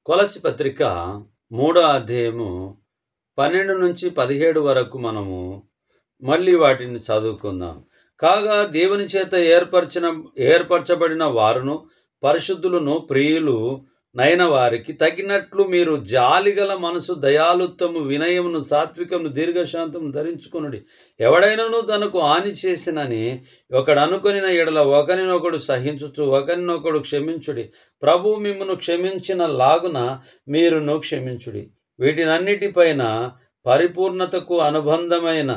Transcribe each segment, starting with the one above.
కొలస్సీ పత్రిక 3వ అధ్యాయము 12-17 వరకు మనము మళ్ళీ వాటిని చదువుకుందాం. కాగా దేవుని చేత ఏర్పరచబడిన వారును పరిశుద్ధులను ప్రియులు నైన వారికి తగినట్లు మీరు జాలిగల మనసు, దయాలుత్వము, వినయమును, సాత్వికమును, దీర్ఘశాంతము ధరించుకొనుడి. ఎవడైనను తనకు హాని చేసినని ఒకడు అనుకొనిన ఎడల ఒకరినొకడు సహించుచు ఒకరినొకడు క్షమించుడి. ప్రభువు మిమ్మును క్షమించిన లాగున మీరును క్షమించుడి. వీటినన్నిటిపైన పరిపూర్ణతకు అనుబంధమైన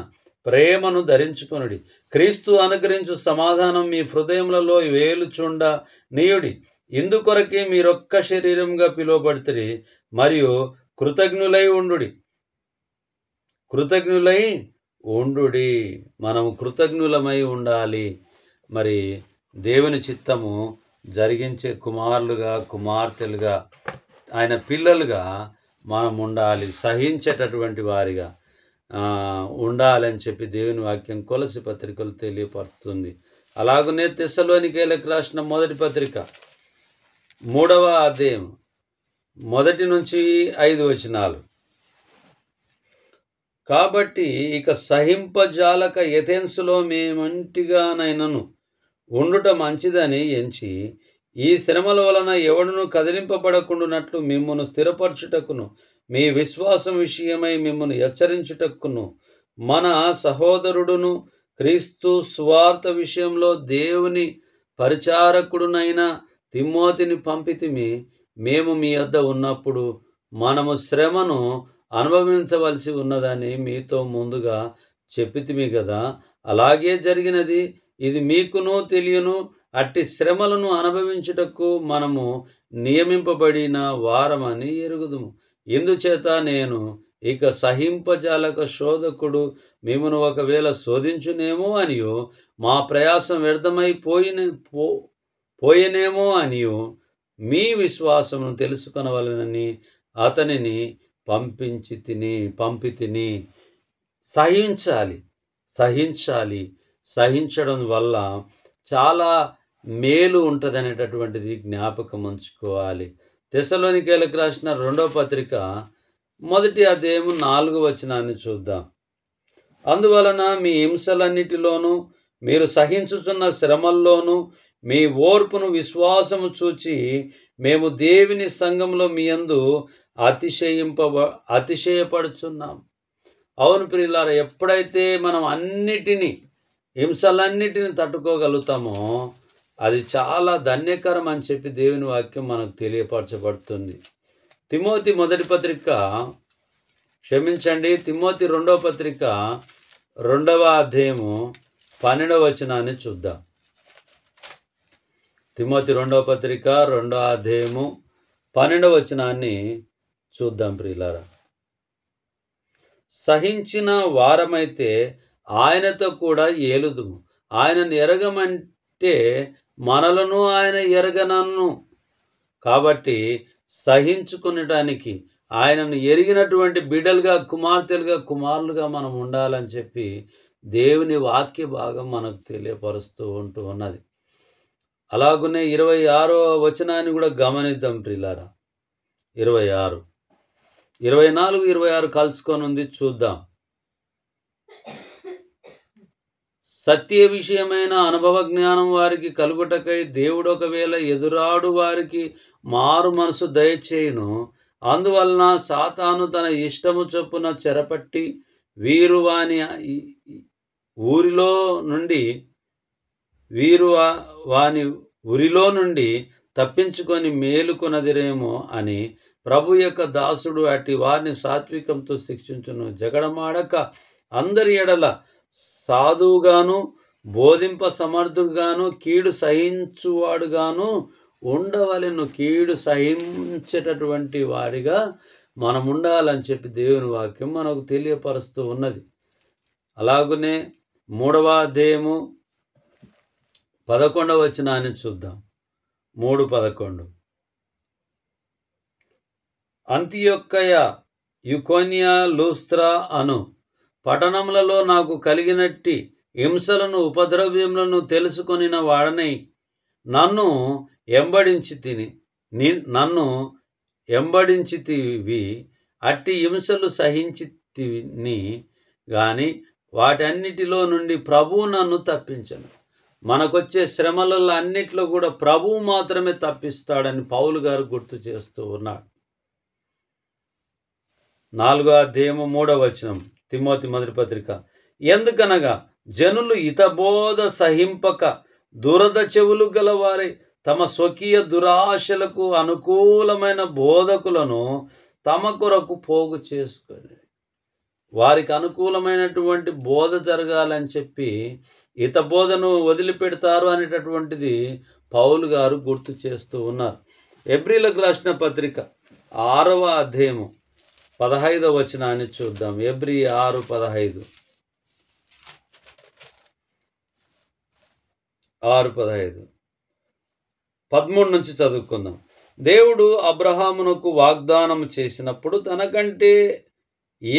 ప్రేమను ధరించుకొనుడి. క్రీస్తు అనుగ్రహించు సమాధానం మీ హృదయములలో వేలుచుండ నీయుడి. ఇందుకొరకే మీరొక్క శరీరంగా పిలువబడితిరి మరియు కృతజ్ఞులై ఉండుడి. మనము కృతజ్ఞులమై ఉండాలి. మరి దేవుని చిత్తము జరిగించే కుమారులుగా, కుమార్తెలుగా, ఆయన పిల్లలుగా మనం ఉండాలి. సహించేటటువంటి వారిగా ఉండాలని చెప్పి దేవుని వాక్యం కొలస్సీ పత్రికలు తెలియపరుస్తుంది. అలాగనే తెస్సలోనికీయులకు రాసిన మొదటి పత్రిక 3వ అధ్యాయం 1-5 వచనాలు. కాబట్టి ఇక సహింపజాలక ఎథెన్సులో మేమంటిగానైనను ఉండుట మంచిదని ఎంచి ఈ శ్రమల వలన ఎవడును కదిలింపబడకుండానట్లు మిమ్మును స్థిరపరచుటకును మీ విశ్వాసం విషయమై మిమ్మును హెచ్చరించుటకును మన సహోదరుడును క్రీస్తు సువార్త విషయంలో దేవుని పరిచారకుడునైన తిమోతిని పంపితిమి. మేము మీ వద్ద ఉన్నప్పుడు మనము శ్రమను అనుభవించవలసి ఉన్నదని మీతో ముందుగా చెప్పితిమి కదా. అలాగే జరిగినది. ఇది మీకును తెలియను. అట్టి శ్రమలను అనుభవించుటకు మనము నియమింపబడిన వారమని ఎరుగుదుము. ఇందుచేత నేను ఇక సహింపజాలక శోధకుడు మిమ్మును ఒకవేళ శోధించునేమో అనియు మా ప్రయాసం వ్యర్థమై పోయేనేమో అనియు మీ విశ్వాసమును తెలుసుకొనవలనని అతనిని పంపి తిని. సహించడం వల్ల చాలా మేలు ఉంటుంది అనేటటువంటిది జ్ఞాపకం ఉంచుకోవాలి. తెస్సలోనికీయులకు రాసిన 2వ పత్రిక 1వ అధ్యాయము 4వ వచనాన్ని చూద్దాం. అందువలన మీ హింసలన్నిటిలోనూ మీరు సహించుచున్న శ్రమల్లోనూ మీ ఓర్పును విశ్వాసము చూచి మేము దేవుని సంఘంలో మీ యందు అతిశయపడుచున్నాం. అవును ప్రియులారా, ఎప్పుడైతే మనం హింసలన్నిటిని తట్టుకోగలుగుతామో అది చాలా ధన్యకరం అని చెప్పి దేవుని వాక్యం మనకు తెలియపరచబడుతుంది. తిమోతి 2వ పత్రిక 2వ అధ్యాయము 12వ వచనాన్ని చూద్దాం. తిమోతి 2వ పత్రిక 2వ అధ్యాయము 12వ వచనాన్ని చూద్దాం ప్రియులారా. సహించిన వారమైతే ఆయనతో కూడా ఏలుదుము. ఆయనను ఎరగమంటే మనలను ఆయన ఎరగనన్ను. కాబట్టి సహించుకునడానికి ఆయనను ఎరిగినటువంటి బిడ్డలుగా, కుమార్తెలుగా, కుమారులుగా మనం ఉండాలని చెప్పి దేవుని వాక్య భాగం మనకు తెలియపరుస్తూ ఉన్నది. అలాగునే 26వ వచనాన్ని కూడా గమనిద్దాం ప్రియులారా. 26, 24, 26 కలుసుకొని ఉంది, చూద్దాం. సత్య విషయమైన అనుభవ జ్ఞానం వారికి కలుగుటకై దేవుడు ఒకవేళ ఎదురాడు వారికి మారు మనసు దయచేయును. అందువలన సాతాను తన ఇష్టము చొప్పున చెరపట్టి వీరు వాని ఉరిలో నుండి తప్పించుకొని మేలుకొనదిరేమో అని ప్రభు యొక్క దాసుడు అట్టి వారిని సాత్వికంతో శిక్షించును. జగడమాడక అందరి ఎడల సాధువుగాను, బోధింప సమర్థుడుగాను, కీడు సహించువాడుగాను ఉండవలెను. కీడు సహించేటటువంటి వారిగా మనం ఉండాలని చెప్పి దేవుని వాక్యం మనకు తెలియపరుస్తూ ఉన్నది. అలాగునే 3వ అధ్యాయము 11వ వచనాన్ని చూద్దాం. 3:11 అంతియొక్కయ, యుకోన్య, లూస్త్రా అను పట్టణములలో నాకు కలిగినట్టి హింసలను, ఉపద్రవ్యములను తెలుసుకొనిన వాడనై నన్ను వెంబడించి తిని నన్ను ఎంబడించితివి, అట్టి హింసలు సహించితిని గాని వాటన్నిటిలో నుండి ప్రభువు నన్ను తప్పించను. మనకొచ్చే శ్రమలలో అన్నిట్లో కూడా ప్రభువు మాత్రమే తప్పిస్తాడని పౌలు గారు గుర్తు చేస్తూ ఉన్నాడు. 4వ అధ్యాయము 3వ వచనం, తిమోతి మొదటి పత్రిక. ఎందుకనగా జనులు హితబోధ సహింపక దురద చెవులు గలవారై తమ స్వకీయ దురాశలకు అనుకూలమైన బోధకులను తమ కొరకు పోగు చేసుకొని, వారికి అనుకూలమైనటువంటి బోధ జరగాలని చెప్పి హితబోధను వదిలిపెడతారు అనేటటువంటిది పౌలు గారు గుర్తు చేస్తూ ఉన్నారు. హెబ్రీలకు రాసిన పత్రిక 6వ అధ్యాయము 15వ వచనాన్ని చూద్దాం. హెబ్రీ 6:15. 13 నుంచి చదువుకుందాం. దేవుడు అబ్రహామునకు వాగ్దానం చేసినప్పుడు తనకంటే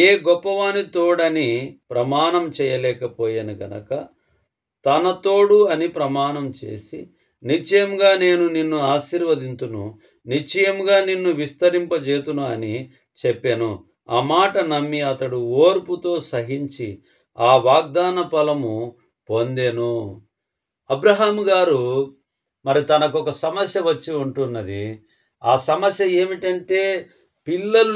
ఏ గొప్పవాని తోడని ప్రమాణం చేయలేకపోయాను గనక తన తోడు అని ప్రమాణం చేసి, నిశ్చయంగా నేను నిన్ను ఆశీర్వదింతును, నిశ్చయంగా నిన్ను విస్తరింపజేతును అని చెప్పాను. ఆ మాట నమ్మి అతడు ఓర్పుతో సహించి ఆ వాగ్దాన ఫలము పొందెను. అబ్రహాము గారు మరి తనకు ఒక సమస్య వచ్చి ఉంటున్నది. ఆ సమస్య ఏమిటంటే పిల్లలు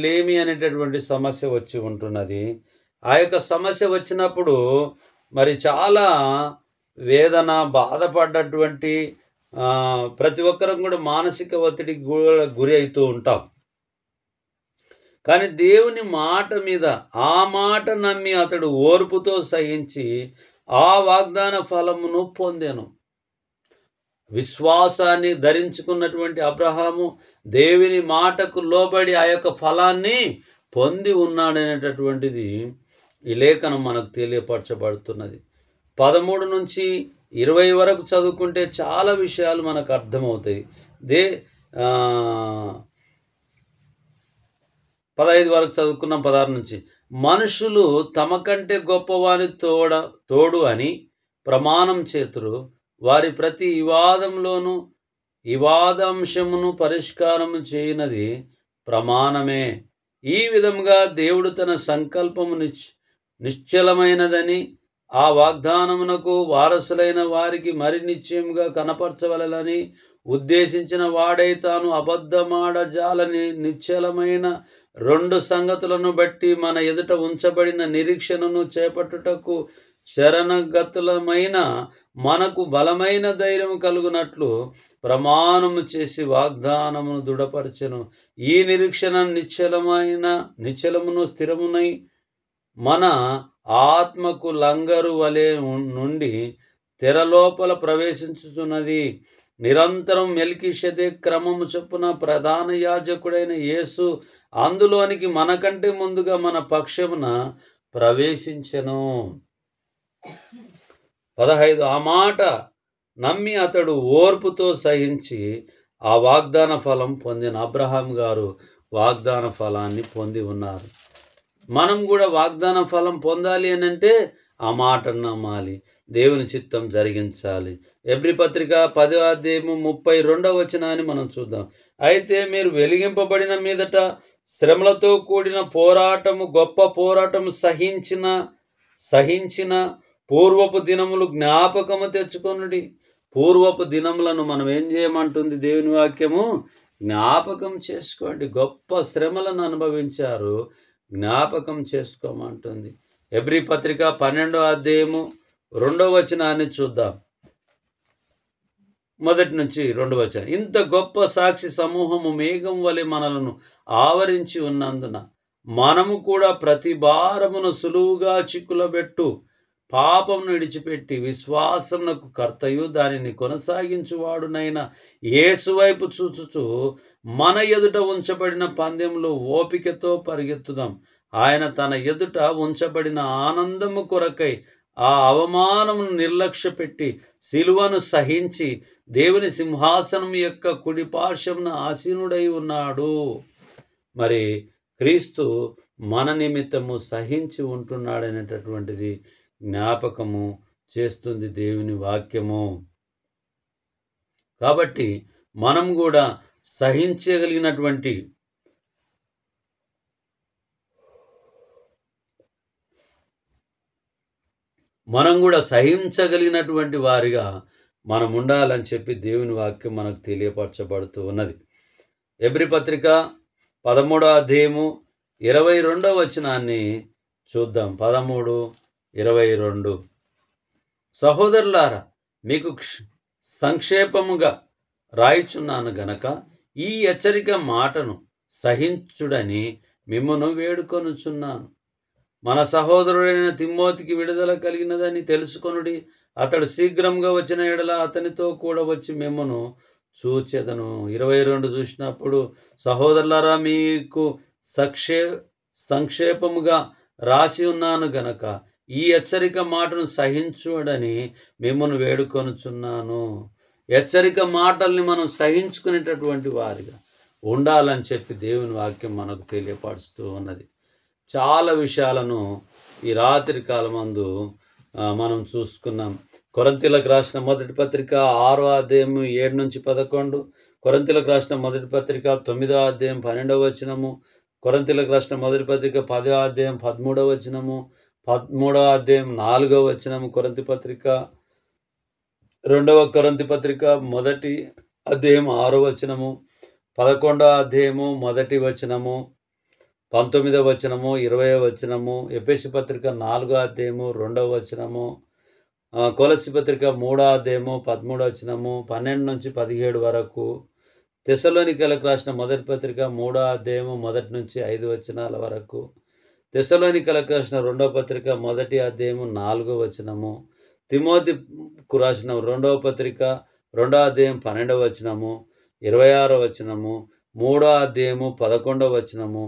లేమి అనేటటువంటి సమస్య వచ్చి ఉంటున్నది. ఆ యొక్క సమస్య వచ్చినప్పుడు మరి చాలా వేదన, బాధపడ్డటువంటి ప్రతి ఒక్కరం కూడా మానసిక ఒత్తిడికి గురి అవుతూ ఉంటాం. కానీ దేవుని మాట మీద ఆ మాట నమ్మి అతడు ఓర్పుతో సహించి ఆ వాగ్దాన ఫలమును పొందెను. విశ్వాసాన్ని ధరించుకున్నటువంటి అబ్రహాము దేవుని మాటకు లోబడి ఆ యొక్క ఫలాన్ని పొంది ఉన్నాడనేటటువంటిది ఈ లేఖనం మనకు తెలియపరచబడుతున్నది. 13 నుంచి 20 వరకు చదువుకుంటే చాలా విషయాలు మనకు అర్థమవుతాయి. 15 వరకు చదువుకున్నాం. 16 నుంచి, మనుషులు తమ కంటే గొప్పవాని తోడు అని ప్రమాణం చేతురు, వారి ప్రతి వివాదంలోనూ వివాదాంశమును పరిష్కారము చేయనది ప్రమాణమే. ఈ విధంగా దేవుడు తన సంకల్పము నిశ్చలమైనదని, ఆ వాగ్దానమునకు వారసులైన వారికి మరి నిశ్చయముగా కనపరచవలెనని ఉద్దేశించిన వాడై తాను అబద్ధమాడజాలని నిశ్చలమైన 2 సంగతులను బట్టి మన ఎదుట ఉంచబడిన నిరీక్షణను చేపట్టుటకు శరణగతులమైన మనకు బలమైన ధైర్యం కలుగునట్లు ప్రమాణము చేసి వాగ్దానమును దృఢపరచెను. ఈ నిరీక్షణ నిశ్చలమును స్థిరమునై మన ఆత్మకు లంగరు వలె నుండి తెరలోపల ప్రవేశించుతున్నది. నిరంతరం మెల్కీషెదెకు క్రమము చొప్పున ప్రధాన యాజకుడైన యేసు అందులోనికి మనకంటే ముందుగా మన పక్షమున ప్రవేశించెను. 15, ఆ మాట నమ్మి అతడు ఓర్పుతో సహించి ఆ వాగ్దాన ఫలం పొందిన. అబ్రహాం గారు వాగ్దాన ఫలాన్ని పొంది ఉన్నారు. మనం కూడా వాగ్దాన ఫలం పొందాలి అని అంటే ఆ మాట నమ్మాలి, దేవుని చిత్తం జరిగించాలి. హెబ్రీ పత్రిక 10వ అధ్యాయము 32వ వచనాన్ని మనం చూద్దాం. అయితే మీరు వెలిగింపబడిన మీదట శ్రమలతో కూడిన పోరాటము, గొప్ప పోరాటము సహించిన పూర్వపు దినములు జ్ఞాపకము తెచ్చుకొనుడి. పూర్వపు దినములను మనం ఏం చేయమంటుంది దేవుని వాక్యము? జ్ఞాపకం చేసుకోండి. గొప్ప శ్రమలను అనుభవించారు, జ్ఞాపకం చేసుకోమంటుంది. హెబ్రీ పత్రిక 12వ అధ్యాయము 2వ వచనాన్ని చూద్దాం. 1 నుంచి 2వ వచనం. ఇంత గొప్ప సాక్షి సమూహము మేఘం వలె మనలను ఆవరించి ఉన్నందున మనము కూడా ప్రతి భారమును సులువుగా చిక్కులబెట్టు పాపమును విడిచిపెట్టి విశ్వాసమునకు కర్తయు దానిని కొనసాగించువాడునైన యేసు వైపు చూచుచు మన ఎదుట ఉంచబడిన పందెంలో ఓపికతో పరిగెత్తుదాం. ఆయన తన ఎదుట ఉంచబడిన ఆనందము కొరకై ఆ అవమానమును నిర్లక్ష్య పెట్టి సిలువను సహించి దేవుని సింహాసనం యొక్క కుడి పార్శ్వమున ఆసీనుడై ఉన్నాడు. మరి క్రీస్తు మన నిమిత్తము సహించి ఉంటున్నాడనేటటువంటిది జ్ఞాపకము చేస్తుంది దేవుని వాక్యము. కాబట్టి మనం కూడా సహించగలిగినటువంటి మనం కూడా సహించగలిగినటువంటి వారిగా మనం ఉండాలని చెప్పి దేవుని వాక్యం మనకు తెలియపరచబడుతూ ఉన్నది. ఎబ్రీ పత్రిక 13వ అధ్యాయము 22వ వచనాన్ని చూద్దాం. 13:22. సహోదరులారా, మీకు సంక్షేపముగా రాయిచున్నాను గనక ఈ హెచ్చరిక మాటను సహించుడని మిమ్మును వేడుకొనుచున్నాను. మన సహోదరుడైన తిమోతికి విడుదల కలిగినదని తెలుసుకొనుడి. అతడు శీఘ్రంగా వచ్చిన ఎడల అతనితో కూడా వచ్చి మిమ్మును చూచెదను. 22 చూసినప్పుడు, సహోదరులారా, మీకు సంక్షేపముగా రాసి ఉన్నాను గనక ఈ హెచ్చరిక మాటను సహించుడని మిమ్మును వేడుకొనుచున్నాను. హెచ్చరిక మాటల్ని మనం సహించుకునేటటువంటి వారిగా ఉండాలని చెప్పి దేవుని వాక్యం మనకు తెలియపరుస్తూ ఉన్నది. చాలా విషయాలను ఈ రాత్రి కాలమందు మనం చూసుకున్నాం. కొరింథీయులకు రాసిన మొదటి పత్రిక 6వ అధ్యాయం 7-11, కొరింథీయులకు రాసిన మొదటి పత్రిక 9వ అధ్యాయం 12వ వచనము, కొరింథీయులకు రాసిన మొదటి పత్రిక 10వ అధ్యాయం 13వ వచనము, 13వ అధ్యాయం 4వ వచనము, కొరింథీ పత్రిక 2వ కొరింథీ పత్రిక మొదటి అధ్యాయం 6వ వచనము, 11వ అధ్యాయము 1వ వచనము, 19వ వచనము, 20వ వచనము, ఎఫెసీ పత్రిక 4వ అధ్యాయము 2వ వచనము, కొలస్సీ పత్రిక 3వ అధ్యాయము 13వ వచనము, 12-17 వరకు, తెస్సలోనికలకు రాసిన మొదటి పత్రిక 3వ అధ్యాయము 1-5 వచనాల వరకు, తెస్సలోనికలకు రాసిన 2వ పత్రిక 1వ అధ్యాయము 4వ వచనము, తిమోతికు రాసిన 2వ పత్రిక 2వ అధ్యాయం 12వ వచనము, 26వ వచనము, 3వ అధ్యాయము 11వ వచనము,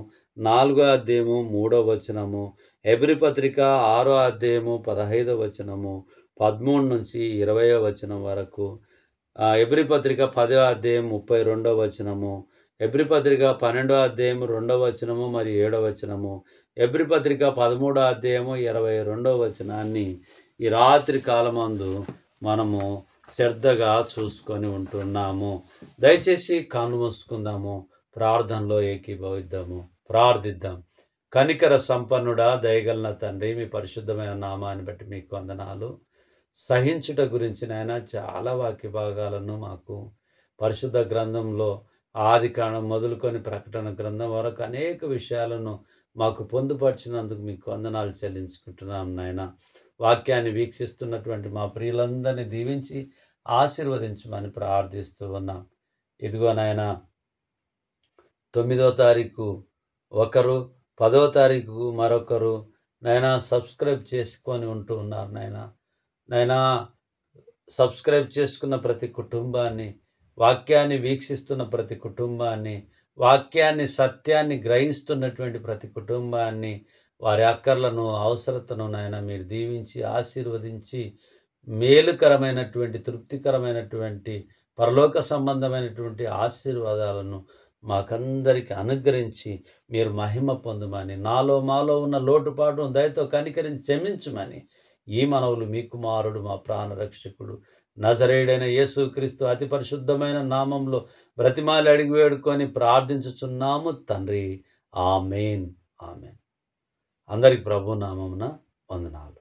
4వ అధ్యాయము 3వ వచనము, ఎబ్రీ పత్రిక 6వ అధ్యాయము 15వ వచనము, 13-20వ వచనం వరకు, ఎబ్రీ పత్రిక 10వ అధ్యాయం 32వ వచనము, ఎబ్రీ పత్రిక 12వ అధ్యాయం 2వ వచనము మరియు 7వ వచనము, ఎబ్రీ పత్రిక 13వ అధ్యాయము 22వ వచనాన్ని ఈ రాత్రి కాలమందు మనము శ్రద్ధగా చూసుకొని ఉంటున్నాము. దయచేసి కన్ను మూసుకుందాము, ప్రార్థనలో ఏకీభవిద్దాము, ప్రార్థిద్దాం. కనికర సంపన్నుడా, దయగలన తండ్రి, మీ పరిశుద్ధమైన నామాన్ని బట్టి మీకు వందనాలు. సహించుట గురించి నాయన చాలా వాక్య భాగాలను మాకు పరిశుద్ధ గ్రంథంలో ఆదికాండం మొదలుకొని ప్రకటన గ్రంథం వరకు అనేక విషయాలను మాకు పొందుపరిచినందుకు మీకు వందనాలు చెల్లించుకుంటున్నాం నాయన. వాక్యాన్ని వీక్షిస్తున్నటువంటి మా ప్రియులందరినీ దీవించి ఆశీర్వదించమని ప్రార్థిస్తూ ఉన్నాం. ఇదిగో నాయన, 9వ తారీఖు ఒకరు, 10వ తారీఖు మరొకరు నాయన సబ్స్క్రైబ్ చేసుకొని ఉంటూ ఉన్నారు నాయనా. సబ్స్క్రైబ్ చేసుకున్న ప్రతి కుటుంబాన్ని, వాక్యాన్ని వీక్షిస్తున్న ప్రతి కుటుంబాన్ని, వాక్యాన్ని సత్యాన్ని గ్రహిస్తున్నటువంటి ప్రతి కుటుంబాన్ని, వారి అక్కర్లను అవసరతను నాయన మీరు దీవించి ఆశీర్వదించి మేలుకరమైనటువంటి తృప్తికరమైనటువంటి పరలోక సంబంధమైనటువంటి ఆశీర్వాదాలను మాకందరికి అనుగ్రహించి మీరు మహిమ పొందమని, మాలో ఉన్న లోటుపాటును దయతో కనికరించి క్షమించమని ఈ మనవులు మీ కుమారుడు మా ప్రాణరక్షకుడు నజరేయుడైన యేసుక్రీస్తు అతి పరిశుద్ధమైన నామంలో బ్రతిమాలి అడిగి వేడుకొని ప్రార్థించుచున్నాము తండ్రి. ఆమేన్. ఆమేన్. అందరికి ప్రభు నామమున వందనాలు.